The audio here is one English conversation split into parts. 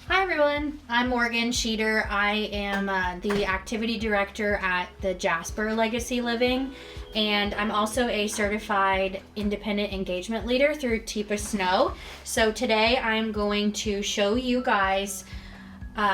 Hi everyone, I'm Morgan Sheeter. I am the activity director at the Jasper Legacy Living, and I'm also a certified independent engagement leader through TIPA Snow. So today I'm going to show you guys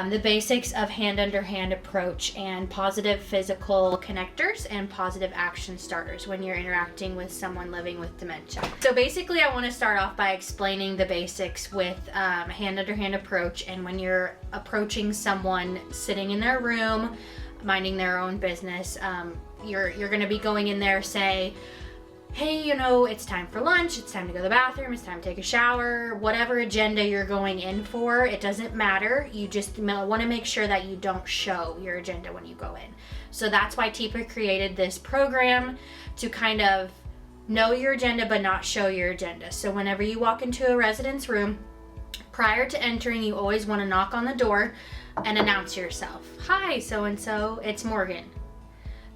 the basics of hand under hand approach and positive physical connectors and positive action starters when you're interacting with someone living with dementia. So basically I want to start off by explaining the basics with hand under hand approach, and when you're approaching someone sitting in their room minding their own business, you're going to be going in there, say, hey, it's time for lunch, it's time to go to the bathroom, it's time to take a shower, whatever agenda you're going in for, it doesn't matter. You just want to make sure that you don't show your agenda when you go in. So that's why TIPA created this program, to kind of know your agenda but not show your agenda. So whenever you walk into a resident's room, prior to entering, you always want to knock on the door and announce yourself. Hi, so-and-so, it's Morgan.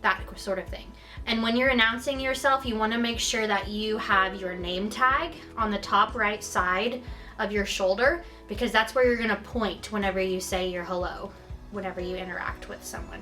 That sort of thing. And when you're announcing yourself, you want to make sure that you have your name tag on the top right side of your shoulder, because that's where you're going to point whenever you say your hello, whenever you interact with someone.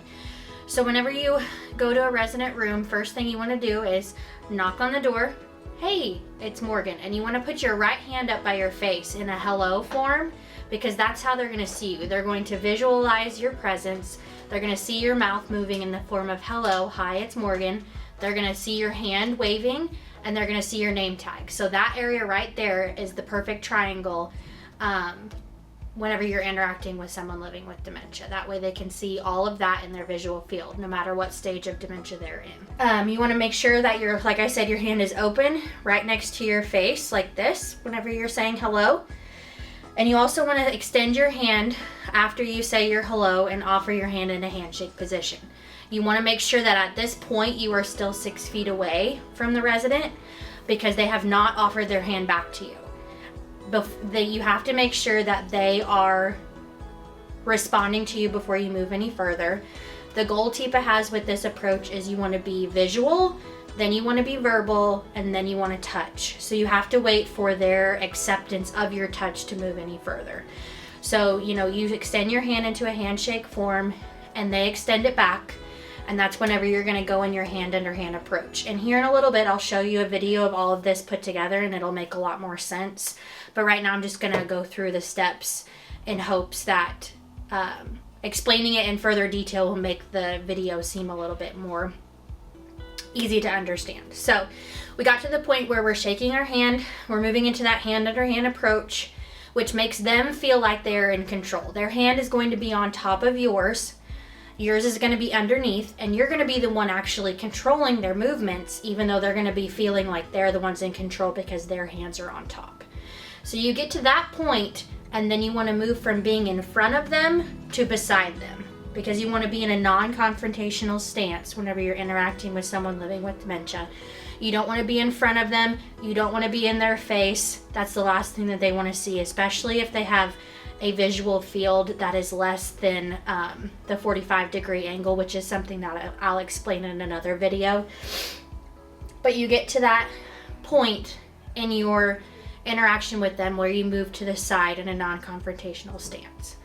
So whenever you go to a resident room, first thing you want to do is knock on the door. Hey, it's Morgan. And you want to put your right hand up by your face in a hello form, because that's how they're going to see you. They're going to visualize your presence. They're going to see your mouth moving in the form of hello, hi, it's Morgan. They're going to see your hand waving, and they're going to see your name tag. So that area right there is the perfect triangle whenever you're interacting with someone living with dementia. That way they can see all of that in their visual field, no matter what stage of dementia they're in. You want to make sure that like I said, your hand is open right next to your face like this whenever you're saying hello. And you also want to extend your hand after you say your hello and offer your hand in a handshake position. You want to make sure that at this point you are still 6 feet away from the resident, because they have not offered their hand back to you. You have to make sure that they are responding to you before you move any further. The goal TIPA has with this approach is you want to be visual, then you want to be verbal, and then you want to touch. So you have to wait for their acceptance of your touch to move any further. So, you extend your hand into a handshake form and they extend it back, and that's whenever you're going to go in your hand under hand approach. And here in a little bit, I'll show you a video of all of this put together and it'll make a lot more sense. But right now I'm just going to go through the steps in hopes that explaining it in further detail will make the video seem a little bit more easy to understand. So we got to the point where we're shaking our hand, we're moving into that hand under hand approach, which makes them feel like they're in control. Their hand is going to be on top of yours is going to be underneath, and you're going to be the one actually controlling their movements, even though they're going to be feeling like they're the ones in control because their hands are on top. So you get to that point, and then you want to move from being in front of them to beside them, because you want to be in a non-confrontational stance whenever you're interacting with someone living with dementia. You don't want to be in front of them. You don't want to be in their face. That's the last thing that they want to see, especially if they have a visual field that is less than the 45-degree angle, which is something that I'll explain in another video. But you get to that point in your interaction with them where you move to the side in a non-confrontational stance.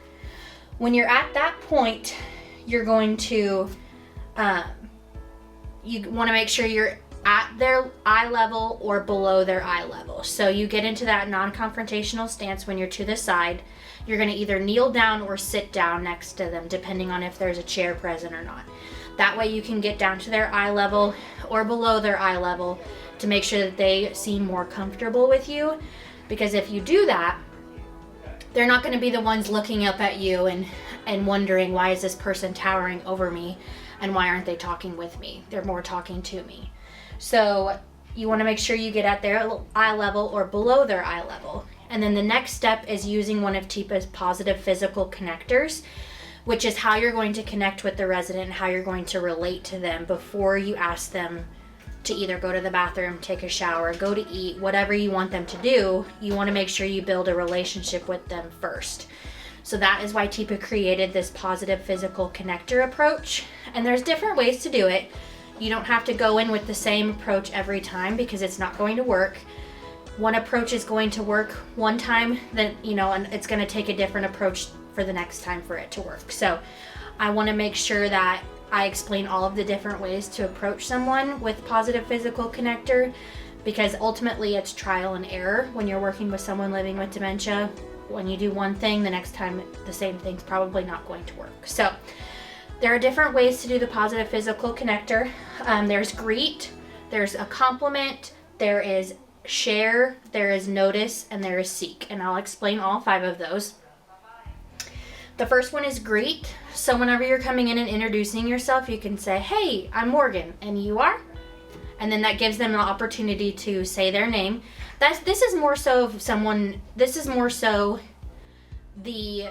When you're at that point, you're going to, you want to make sure you're at their eye level or below their eye level. So you get into that non-confrontational stance when you're to the side. You're going to either kneel down or sit down next to them, depending on if there's a chair present or not. That way you can get down to their eye level or below their eye level to make sure that they seem more comfortable with you. Because if you do that, they're not going to be the ones looking up at you and wondering, why is this person towering over me and why aren't they talking with me? They're more talking to me. So you want to make sure you get at their eye level or below their eye level. And then the next step is using one of TIPA's positive physical connectors, which is how you're going to connect with the resident and how you're going to relate to them before you ask them to either go to the bathroom, take a shower, go to eat, whatever you want them to do. You want to make sure you build a relationship with them first. So that is why TIPA created this positive physical connector approach. And there's different ways to do it. You don't have to go in with the same approach every time, because it's not going to work. One approach is going to work one time, then and it's going to take a different approach for the next time for it to work. So I want to make sure that I explain all of the different ways to approach someone with positive physical connector, because ultimately it's trial and error when you're working with someone living with dementia. When you do one thing, the next time the same thing's probably not going to work. So there are different ways to do the positive physical connector. There's greet, there's a compliment, there is share, there is notice, and there is seek. And I'll explain all 5 of those. The first one is greet. So whenever you're coming in and introducing yourself, you can say, "Hey, I'm Morgan, and you are?" And then that gives them an opportunity to say their name. This is more so the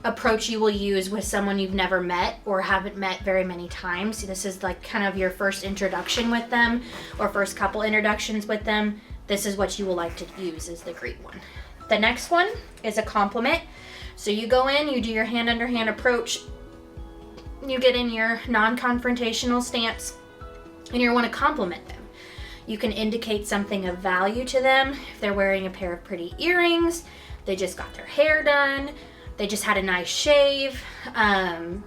approach you will use with someone you've never met or haven't met very many times. This is like kind of your first introduction with them, or first couple introductions with them. This is what you will like to use, is the greet one. The next one is a compliment. So you go in, you do your hand under hand approach, you get in your non-confrontational stance, and you want to compliment them. You can indicate something of value to them. If they're wearing a pair of pretty earrings, they just got their hair done, they just had a nice shave,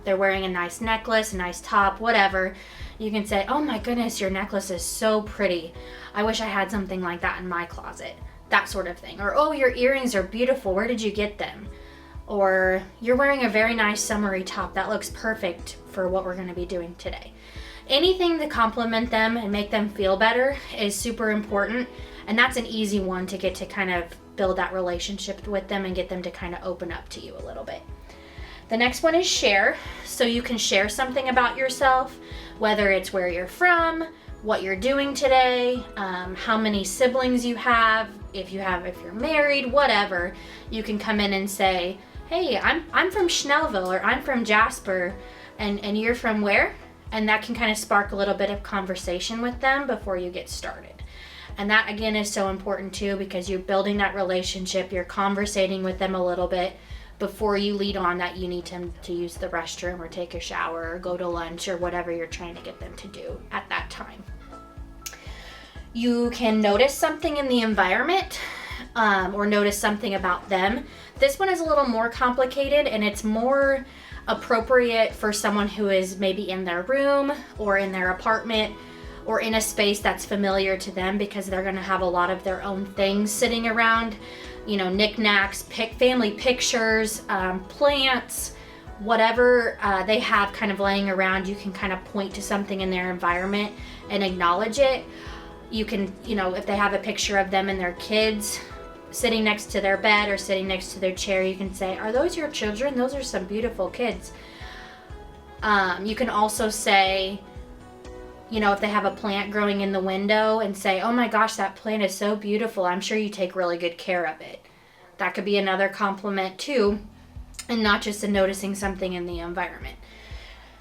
they're wearing a nice necklace, a nice top, whatever. You can say, "Oh my goodness, your necklace is so pretty. I wish I had something like that in my closet." That sort of thing. Or, "Oh, your earrings are beautiful. Where did you get them?" Or, "You're wearing a very nice summery top. That looks perfect for what we're going to be doing today." Anything to compliment them and make them feel better is super important. And that's an easy one to get to kind of build that relationship with them and get them to kind of open up to you a little bit. The next one is share. So you can share something about yourself, whether it's where you're from, what you're doing today, how many siblings you have, if you're married, whatever. You can come in and say, "Hey, I'm from Schnellville," or "I'm from Jasper," and you're from where? And that can kind of spark a little bit of conversation with them before you get started. And that again is so important too, because you're building that relationship, you're conversating with them a little bit before you lead on that you need them to use the restroom or take a shower or go to lunch or whatever you're trying to get them to do at that time. You can notice something in the environment, or notice something about them. This one is a little more complicated, and it's more appropriate for someone who is maybe in their room or in their apartment or in a space that's familiar to them, because they're going to have a lot of their own things sitting around, knickknacks, family pictures, plants, whatever they have kind of laying around. You can kind of point to something in their environment and acknowledge it. You can, if they have a picture of them and their kids sitting next to their bed or sitting next to their chair, you can say, "Are those your children? Those are some beautiful kids." You can also say, if they have a plant growing in the window, and say, "Oh my gosh, that plant is so beautiful. I'm sure you take really good care of it." That could be another compliment too, and not just in noticing something in the environment.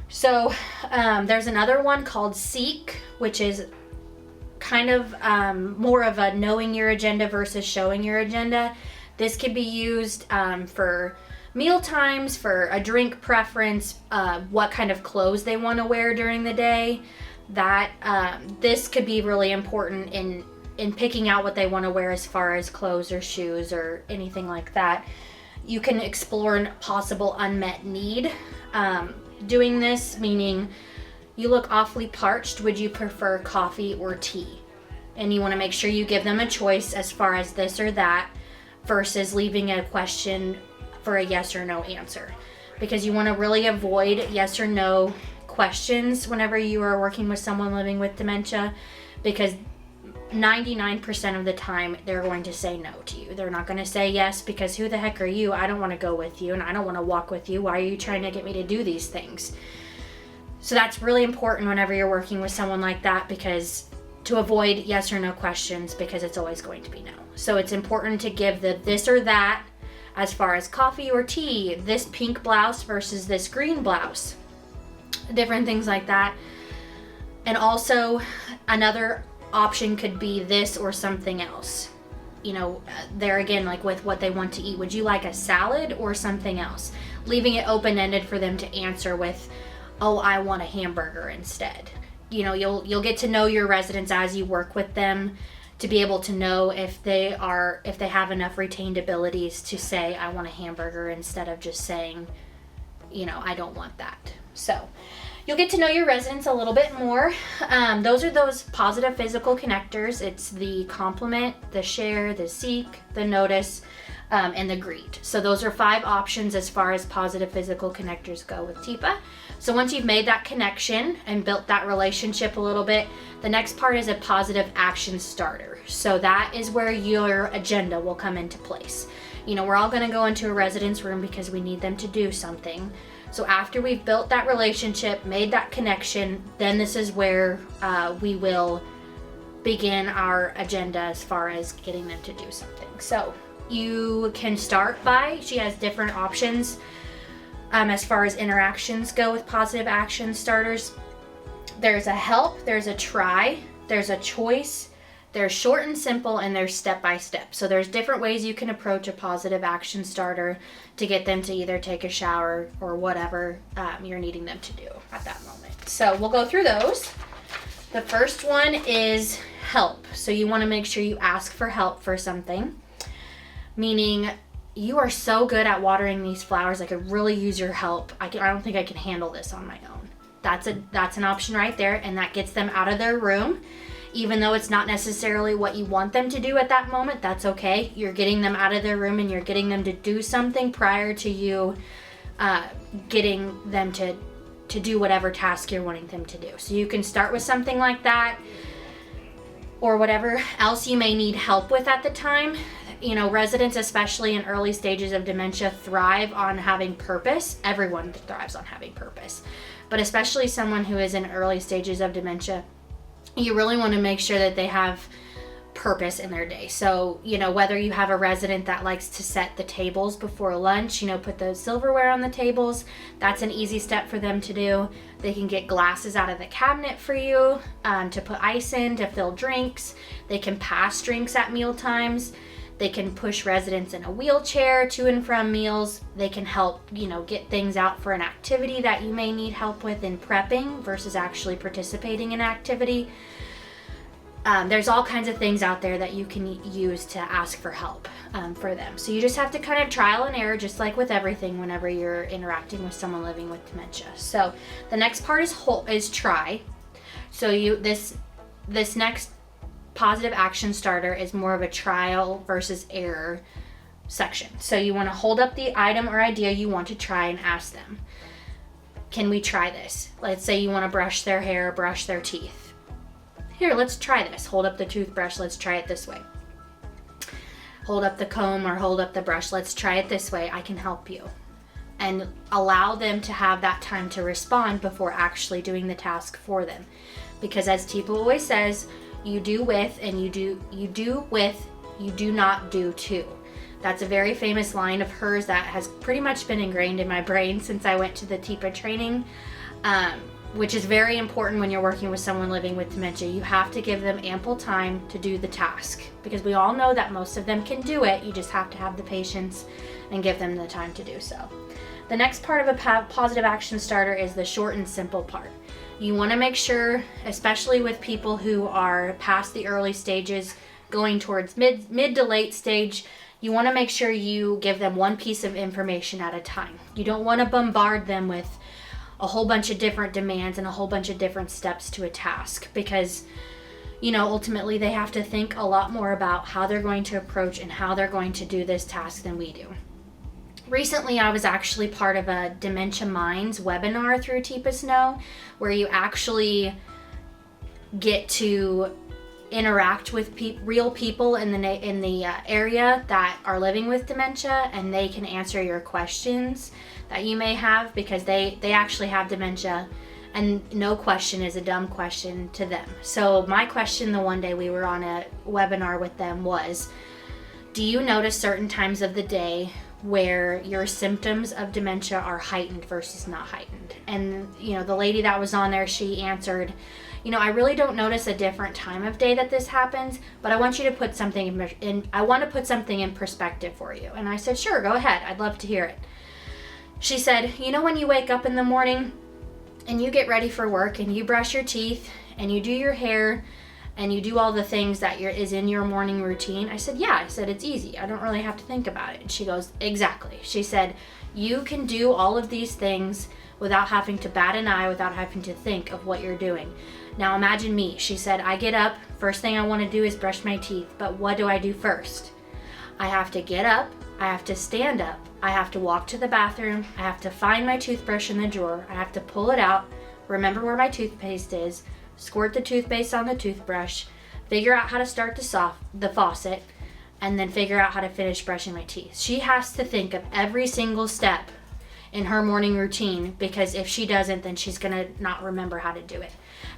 So there's another one called seek, which is kind of more of a knowing your agenda versus showing your agenda. This could be used for meal times, for a drink preference, what kind of clothes they want to wear during the day. This could be really important in picking out what they want to wear as far as clothes or shoes or anything like that. You can explore a possible unmet need doing this, meaning, "You look awfully parched. Would you prefer coffee or tea?" And you want to make sure you give them a choice as far as this or that, versus leaving a question for a yes or no answer. Because you want to really avoid yes or no questions whenever you are working with someone living with dementia, because 99% of the time they're going to say no to you. They're not going to say yes, because who the heck are you? I don't want to go with you, and I don't want to walk with you. Why are you trying to get me to do these things? So that's really important whenever you're working with someone like that, because to avoid yes or no questions, because it's always going to be no. So it's important to give the this or that as far as coffee or tea, this pink blouse versus this green blouse, different things like that. And also another option could be this or something else. There again, like with what they want to eat, would you like a salad or something else? Leaving it open-ended for them to answer with, "Oh, I want a hamburger instead." You'll get to know your residents as you work with them. to be able to know if they have enough retained abilities to say, I want a hamburger, instead of just saying, I don't want that. So you'll get to know your residents a little bit more. Those are those positive physical connectors. It's the compliment, the share, the seek, the notice, and the greet. So those are 5 options as far as positive physical connectors go with TIPA. So once you've made that connection and built that relationship a little bit, the next part is a positive action starter. So that is where your agenda will come into place. We're all going to go into a residence room because we need them to do something. So after we've built that relationship, made that connection, then this is where we will begin our agenda as far as getting them to do something. So you can start by, she has different options as far as interactions go with positive action starters. There's a help, there's a try, there's a choice, there's short and simple, and there's step by step. So there's different ways you can approach a positive action starter to get them to either take a shower or whatever you're needing them to do at that moment. So we'll go through those. The first one is help. So you want to make sure you ask for help for something, meaning you are so good at watering these flowers, I could really use your help. I don't think I can handle this on my own. That's an option right there, and that gets them out of their room. Even though it's not necessarily what you want them to do at that moment, that's okay. You're getting them out of their room and you're getting them to do something prior to you getting them to do whatever task you're wanting them to do. So you can start with something like that, or whatever else you may need help with at the time. Residents, especially in early stages of dementia, thrive on having purpose. Everyone thrives on having purpose, but especially someone who is in early stages of dementia, you really want to make sure that they have purpose in their day. So, whether you have a resident that likes to set the tables before lunch, put the silverware on the tables, that's an easy step for them to do. They can get glasses out of the cabinet for you to put ice in, to fill drinks. They can pass drinks at meal times. They can push residents in a wheelchair to and from meals. They can help, get things out for an activity that you may need help with in prepping versus actually participating in activity. There's all kinds of things out there that you can use to ask for help for them. So you just have to kind of trial and error, just like with everything whenever you're interacting with someone living with dementia. So the next part is try. So this next positive action starter is more of a trial versus error section. So you want to hold up the item or idea you want to try and ask them, can we try this? Let's say you want to brush their hair, brush their teeth. Here, let's try this. Hold up the toothbrush, let's try it this way. Hold up the comb or hold up the brush, let's try it this way, I can help you. And allow them to have that time to respond before actually doing the task for them. Because as Teepa always says, you do with and you do with, you do not do to. That's a very famous line of hers that has pretty much been ingrained in my brain since I went to the TIPA training, which is very important when you're working with someone living with dementia. You have to give them ample time to do the task, because we all know that most of them can do it. You just have to have the patience and give them the time to do so. The next part of a positive action starter is the short and simple part. You want to make sure, especially with people who are past the early stages, going towards mid to late stage, you want to make sure you give them one piece of information at a time. You don't want to bombard them with a whole bunch of different demands and a whole bunch of different steps to a task, because ultimately they have to think a lot more about how they're going to approach and how they're going to do this task than we do. Recently, I was actually part of a Dementia Minds webinar through TIPA Snow, where you actually get to interact with real people in the area that are living with dementia, and they can answer your questions that you may have, because they actually have dementia, and no question is a dumb question to them. So my question the one day we were on a webinar with them was, do you notice certain times of the day where your symptoms of dementia are heightened versus not heightened? And the lady that was on there, she answered, I really don't notice a different time of day that this happens, but I want you to put something I want to put something in perspective for you. And I said, sure, go ahead, I'd love to hear it. She said, when you wake up in the morning and you get ready for work and you brush your teeth and you do your hair and you do all the things that is in your morning routine? I said, yeah. I said, it's easy. I don't really have to think about it. And she goes, exactly. She said, you can do all of these things without having to bat an eye, without having to think of what you're doing. Now imagine me. She said, I get up, first thing I want to do is brush my teeth, but what do I do first? I have to get up, I have to stand up, I have to walk to the bathroom, I have to find my toothbrush in the drawer, I have to pull it out, remember where my toothpaste is, squirt the toothpaste on the toothbrush, figure out how to start the faucet, and then figure out how to finish brushing my teeth. She has to think of every single step in her morning routine, because if she doesn't, then she's gonna not remember how to do it.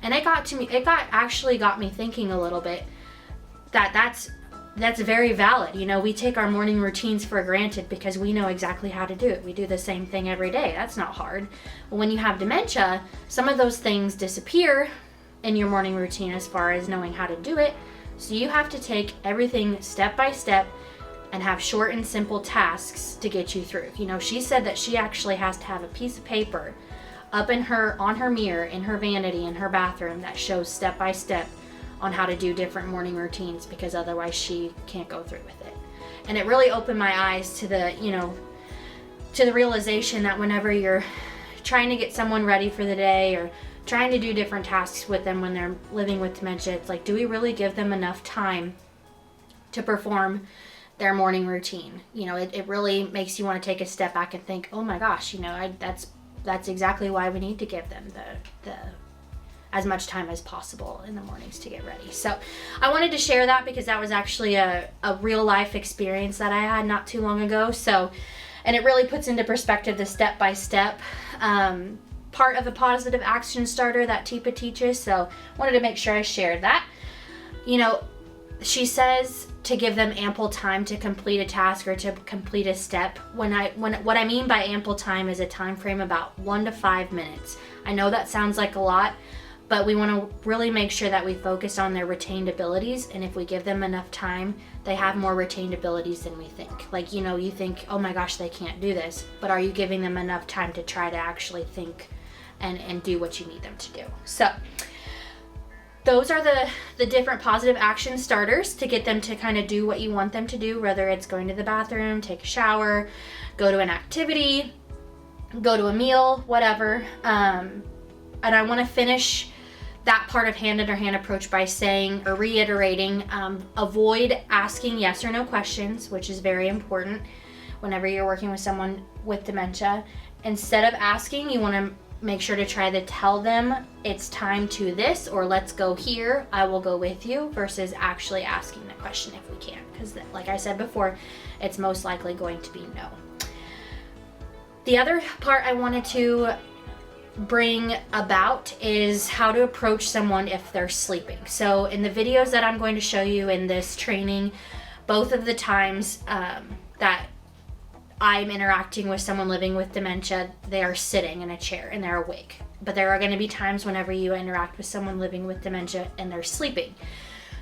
And it actually got me thinking a little bit that that's very valid. You know, we take our morning routines for granted because we know exactly how to do it. We do the same thing every day. That's not hard. But when you have dementia, some of those things disappear in your morning routine as far as knowing how to do it. So you have to take everything step by step and have short and simple tasks to get you through. You know, she said that she actually has to have a piece of paper up on her mirror in her vanity in her bathroom that shows step by step on how to do different morning routines, because otherwise she can't go through with it. And it really opened my eyes to the realization that whenever you're trying to get someone ready for the day or trying to do different tasks with them when they're living with dementia, it's like, do we really give them enough time to perform their morning routine? You know, it really makes you want to take a step back and think, oh my gosh, you know, that's exactly why we need to give them the as much time as possible in the mornings to get ready. So I wanted to share that because that was actually a real life experience that I had not too long ago. So, and it really puts into perspective the step-by-step part of the positive action starter that TIPA teaches. So wanted to make sure I shared that. You know, she says to give them ample time to complete a task or to complete a step. What I mean by ample time is a time frame about 1 to 5 minutes. I know that sounds like a lot, but we want to really make sure that we focus on their retained abilities. And if we give them enough time, they have more retained abilities than we think. Like, you know, you think, oh my gosh, they can't do this, but are you giving them enough time to try to actually think and do what you need them to do? So those are the different positive action starters to get them to kind of do what you want them to do, whether it's going to the bathroom, take a shower, go to an activity, go to a meal, whatever. And I want to finish that part of hand under hand approach by saying or reiterating, avoid asking yes or no questions, which is very important whenever you're working with someone with dementia. Instead of asking, you want to make sure to try to tell them it's time to this, or let's go here, I will go with you, versus actually asking the question if we can, because like I said before, it's most likely going to be no. The other part I wanted to bring about is how to approach someone if they're sleeping. So in the videos that I'm going to show you in this training, both of the times that I'm interacting with someone living with dementia, they are sitting in a chair and they're awake. But there are going to be times whenever you interact with someone living with dementia and they're sleeping.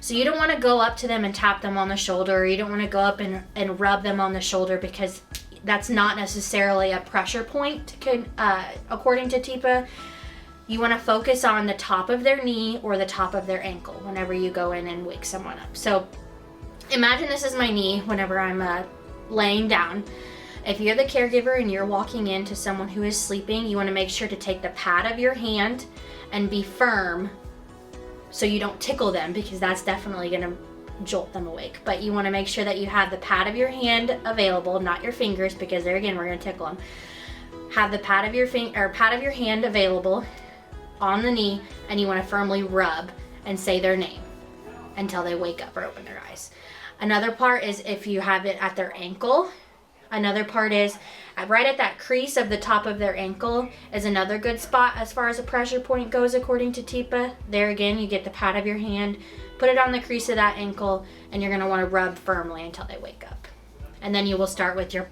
So you don't want to go up to them and tap them on the shoulder, or you don't want to go up and rub them on the shoulder, because that's not necessarily a pressure point, according to TIPA. You want to focus on the top of their knee or the top of their ankle whenever you go in and wake someone up. So imagine this is my knee whenever I'm laying down. If you're the caregiver and you're walking into someone who is sleeping, you want to make sure to take the pad of your hand and be firm so you don't tickle them, because that's definitely going to jolt them awake. But you want to make sure that you have the pad of your hand available, not your fingers, because there again we're going to tickle them. Have the pad of your hand available on the knee, and you want to firmly rub and say their name until they wake up or open their eyes. Another part is if you have it at their ankle. Another part is right at that crease of the top of their ankle is another good spot as far as a pressure point goes, according to TIPA. There again, you get the pad of your hand, put it on the crease of that ankle, and you're going to want to rub firmly until they wake up. And then you will start with your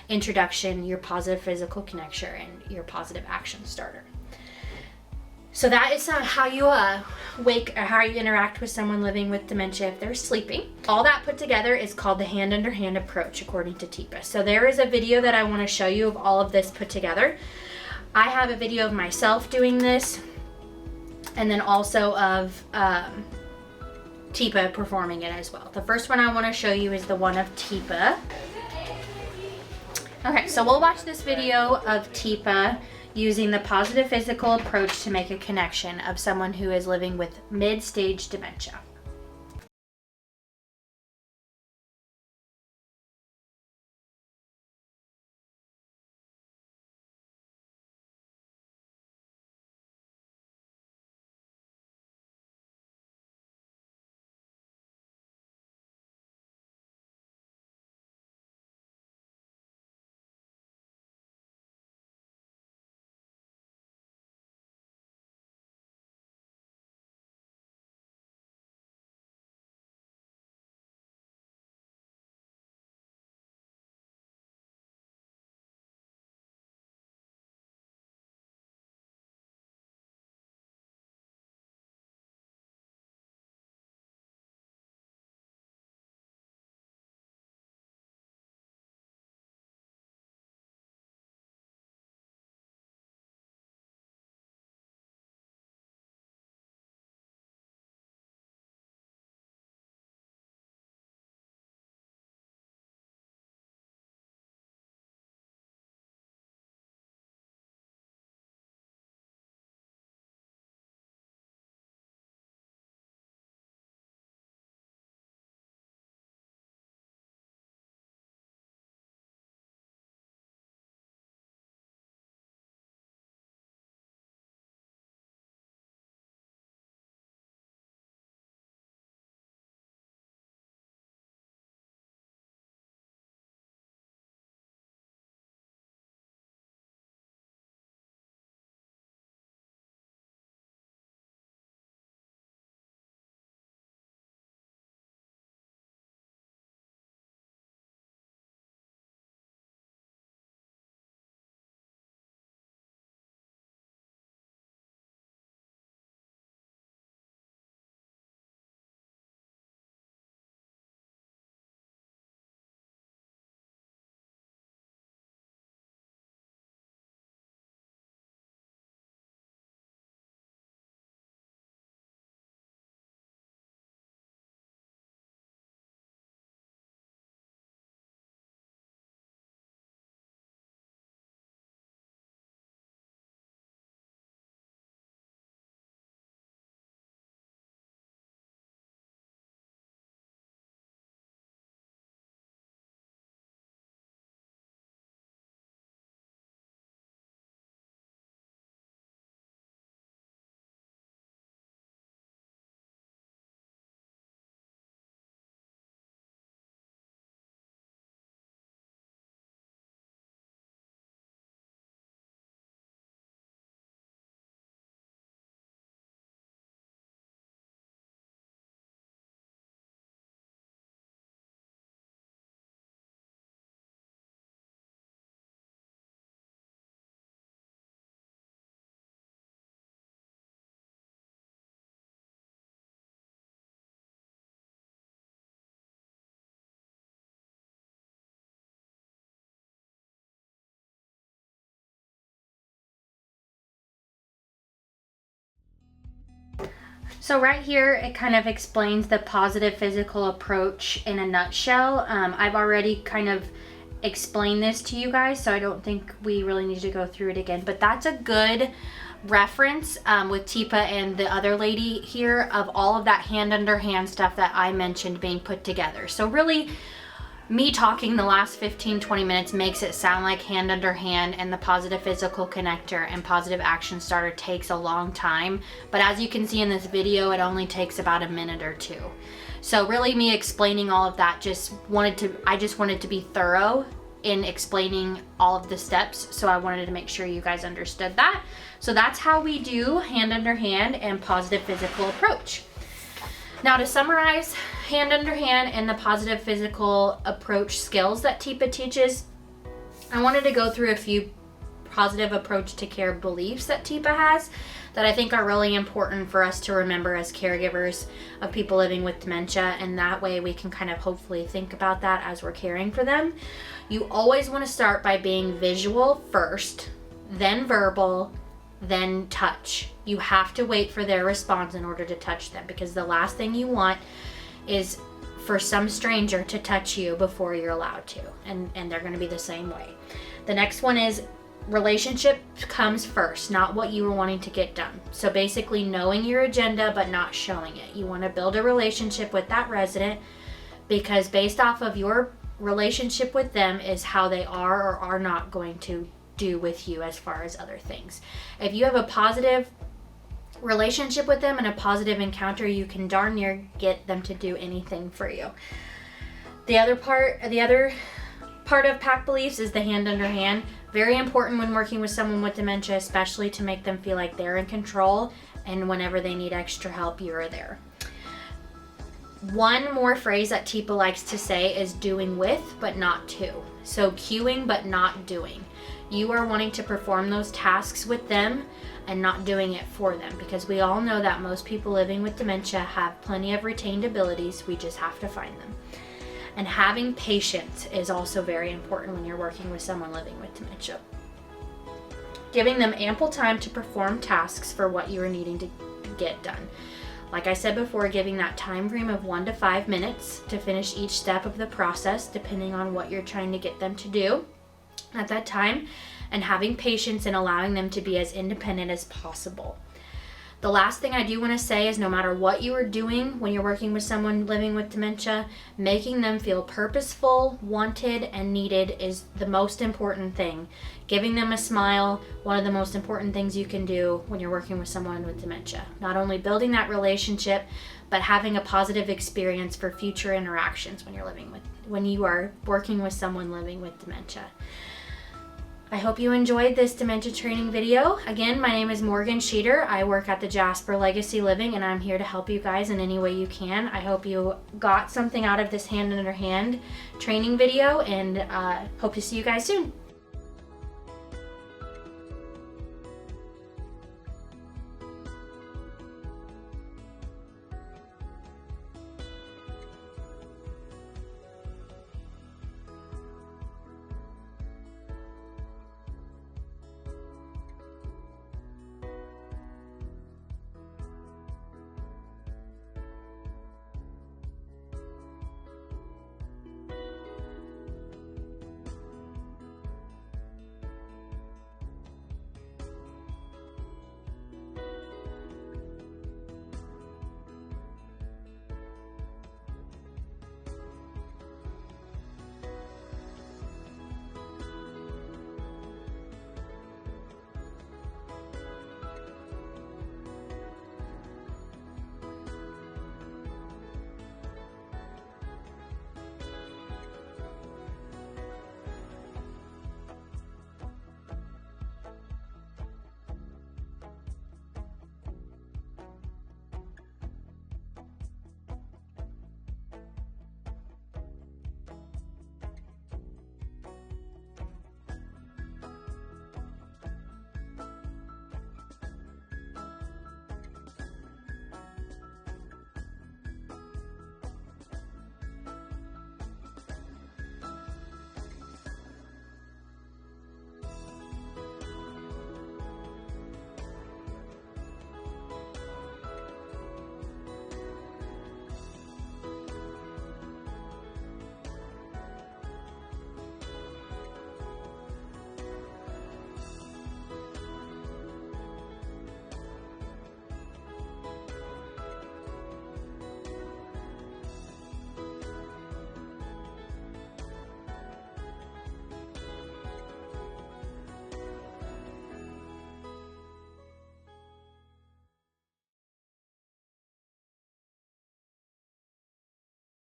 introduction, your positive physical connection, and your positive action starter. So that is how you how you interact with someone living with dementia if they're sleeping. All that put together is called the hand under hand approach, according to TIPA. So there is a video that I want to show you of all of this put together. I have a video of myself doing this, and then also of Teepa performing it as well. The first one I want to show you is the one of Teepa. Okay, so we'll watch this video of Teepa using the positive physical approach to make a connection of someone who is living with mid-stage dementia. So right here, it kind of explains the positive physical approach in a nutshell. I've already kind of explained this to you guys, so I don't think we really need to go through it again. But that's a good reference with Teepa and the other lady here of all of that hand under hand stuff that I mentioned being put together. So really, me talking the last 15-20 minutes makes it sound like hand under hand, and the positive physical connector and positive action starter takes a long time, but as you can see in this video, it only takes about a minute or two. So really, me explaining all of that, I just wanted to be thorough in explaining all of the steps, so I wanted to make sure you guys understood that. So that's how we do hand under hand and positive physical approach. Now, to summarize hand under hand and the positive physical approach skills that Teepa teaches, I wanted to go through a few positive approach to care beliefs that Teepa has that I think are really important for us to remember as caregivers of people living with dementia, and that way we can kind of hopefully think about that as we're caring for them. You always want to start by being visual first, then verbal, then touch. You have to wait for their response in order to touch them, because the last thing you want is for some stranger to touch you before you're allowed to, and they're going to be the same way. The next one is relationship comes first, not what you were wanting to get done. So basically knowing your agenda but not showing it. You want to build a relationship with that resident, because based off of your relationship with them is how they are or are not going to do with you as far as other things. If you have a positive relationship with them and a positive encounter, you can darn near get them to do anything for you. The other part of PACT beliefs is the hand under hand. Very important when working with someone with dementia, especially to make them feel like they're in control, and whenever they need extra help, you're there. One more phrase that TIPA likes to say is doing with but not to. So cueing but not doing. You are wanting to perform those tasks with them and not doing it for them, because we all know that most people living with dementia have plenty of retained abilities. We just have to find them. And having patience is also very important when you're working with someone living with dementia. Giving them ample time to perform tasks for what you are needing to get done. Like I said before, giving that time frame of 1 to 5 minutes to finish each step of the process, depending on what you're trying to get them to do at that time, and having patience and allowing them to be as independent as possible. The last thing I do want to say is, no matter what you are doing when you're working with someone living with dementia, making them feel purposeful, wanted, and needed is the most important thing. Giving them a smile, one of the most important things you can do when you're working with someone with dementia. Not only building that relationship, but having a positive experience for future interactions when you are working with someone living with dementia. I hope you enjoyed this dementia training video. Again, my name is Morgan Sheeter. I work at the Jasper Legacy Living, and I'm here to help you guys in any way you can. I hope you got something out of this hand under hand training video, and hope to see you guys soon.